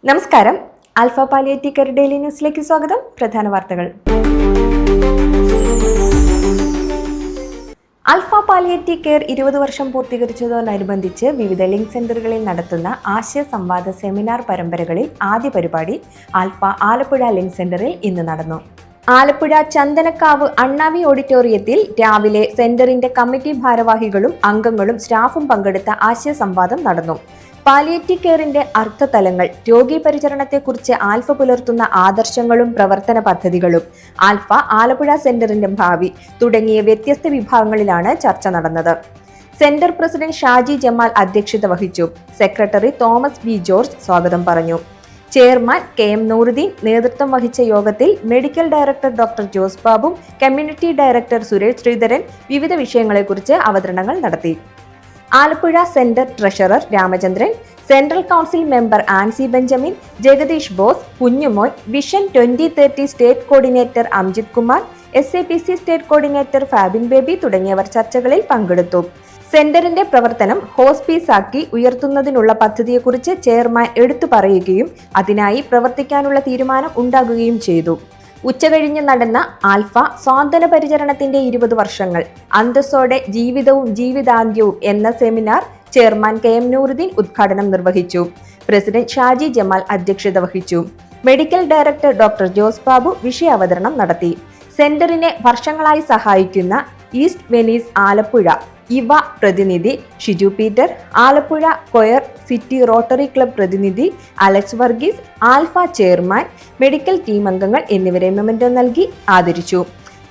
നമസ്കാരം. Alpha palliative care daily ന്യൂസിലേക്ക് സ്വാഗതം. പ്രധാന വാർത്തകൾ. ആൽഫ പാലിയേറ്റീവ് കെയർ 20 വർഷം പൂർത്തീകരിച്ചതോടനുബന്ധിച്ച് വിവിധ ലിങ്ക് സെന്ററുകളിൽ നടത്തുന്ന ആശയ സംവാദ സെമിനാർ പരമ്പരകളിൽ ആദ്യ പരിപാടി ആൽഫ ആലപ്പുഴ ലിങ്ക് സെന്ററിൽ ഇന്ന് നടന്നു. ആലപ്പുഴ ചന്ദനക്കാവ് അണ്ണാവി ഓഡിറ്റോറിയത്തിൽ രാവിലെ സെന്ററിന്റെ കമ്മിറ്റി ഭാരവാഹികളും അംഗങ്ങളും സ്റ്റാഫും പങ്കെടുത്ത ആശയ സംവാദം നടന്നു. പാലിയേറ്റീവ് കെയറിന്റെ അർത്ഥതലങ്ങൾ, രോഗി പരിചരണത്തെക്കുറിച്ച് ആൽഫ പുലർത്തുന്ന ആദർശങ്ങളും പ്രവർത്തന പദ്ധതികളും, ആൽഫ ആലപ്പുഴ സെന്ററിന്റെ ഭാവി തുടങ്ങിയ വ്യത്യസ്ത വിഭാഗങ്ങളിലാണ് ചർച്ച നടന്നത്. സെന്റർ പ്രസിഡന്റ് ഷാജി ജമാൽ അധ്യക്ഷത വഹിച്ചു. സെക്രട്ടറി തോമസ് വി ജോർജ് സ്വാഗതം പറഞ്ഞു. ചെയർമാൻ KM നൂറുദ്ദീൻ നേതൃത്വം വഹിച്ച യോഗത്തിൽ medical director doctor Jose Babu, community director Suresh Sreedharan വിവിധ വിഷയങ്ങളെക്കുറിച്ച് അവതരണങ്ങൾ നടത്തി. Alappuzha centre treasurer Ramachandran, central council member Ancy Benjamin, Jagadish Bose, Kunjumon, vision 2030 state coordinator Amjith Kumar, SAPC state coordinator Fabin Baby തുടങ്ങിയവർ ചർച്ചകളിൽ പങ്കെടുത്തു. സെന്ററിന്റെ പ്രവർത്തനം ഹോസ്പീസാക്കി ഉയർത്തുന്നതിനുള്ള പദ്ധതിയെക്കുറിച്ച് ചെയർമാൻ എടുത്തു പറയുകയും അതിനായി പ്രവർത്തിക്കാനുള്ള തീരുമാനം ഉണ്ടാകുകയും ചെയ്തു. ഉച്ചകഴിഞ്ഞ് നടന്ന ആൽഫ സ്വാന്തന പരിചരണത്തിന്റെ 20 വർഷങ്ങൾ അന്തസ്സോടെ ജീവിതവും ജീവിതാന്ത്യവും എന്ന സെമിനാർ ചെയർമാൻ KM നൂറുദ്ദീൻ ഉദ്ഘാടനം നിർവഹിച്ചു. പ്രസിഡന്റ് ഷാജി ജമാൽ അധ്യക്ഷത വഹിച്ചു. Medical director doctor Jose Babu വിഷയാവതരണം നടത്തി. സെന്ററിനെ വർഷങ്ങളായി സഹായിക്കുന്ന ഈസ്റ്റ് വെനീസ് ആലപ്പുഴ ഇവ പ്രതിനിധി Shiju Peter, Alappuzha coir city rotary club പ്രതിനിധി Alex Varghese, Alpha chairman, medical team അംഗങ്ങൾ എന്നിവരെ മെമന്റോ നൽകി ആദരിച്ചു.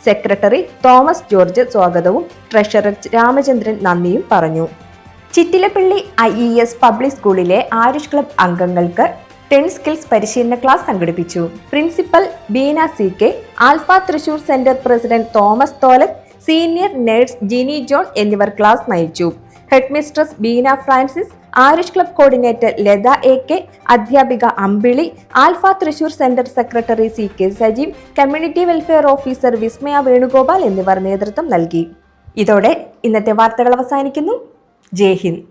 സെക്രട്ടറി തോമസ് ജോർജ് സ്വാഗതവും ട്രഷറർ രാമചന്ദ്രൻ നന്ദിയും പറഞ്ഞു. ചിറ്റിലപ്പള്ളി IES പബ്ലിക് സ്കൂളിലെ ആയുഷ് ക്ലബ് അംഗങ്ങൾക്ക് 10 സ്കിൽസ് പരിശീലന ക്ലാസ് സംഘടിപ്പിച്ചു. Principal Beena CK, Alpha Thrissur centre president Thomas Tholath, senior nurse Jini John എന്നിവർ ക്ലാസ് നയിച്ചു. Headmistress Beena Francis, Ayush club coordinator Latha AK, അധ്യാപിക Ambili, Alpha Thrissur centre secretary CK Sajeev, community welfare officer Vismaya Venugopal എന്നിവർ നേതൃത്വം നൽകി. ഇതോടെ ഇന്നത്തെ വാർത്തകൾ അവസാനിക്കുന്നു. ജയ് ഹിന്ദ്.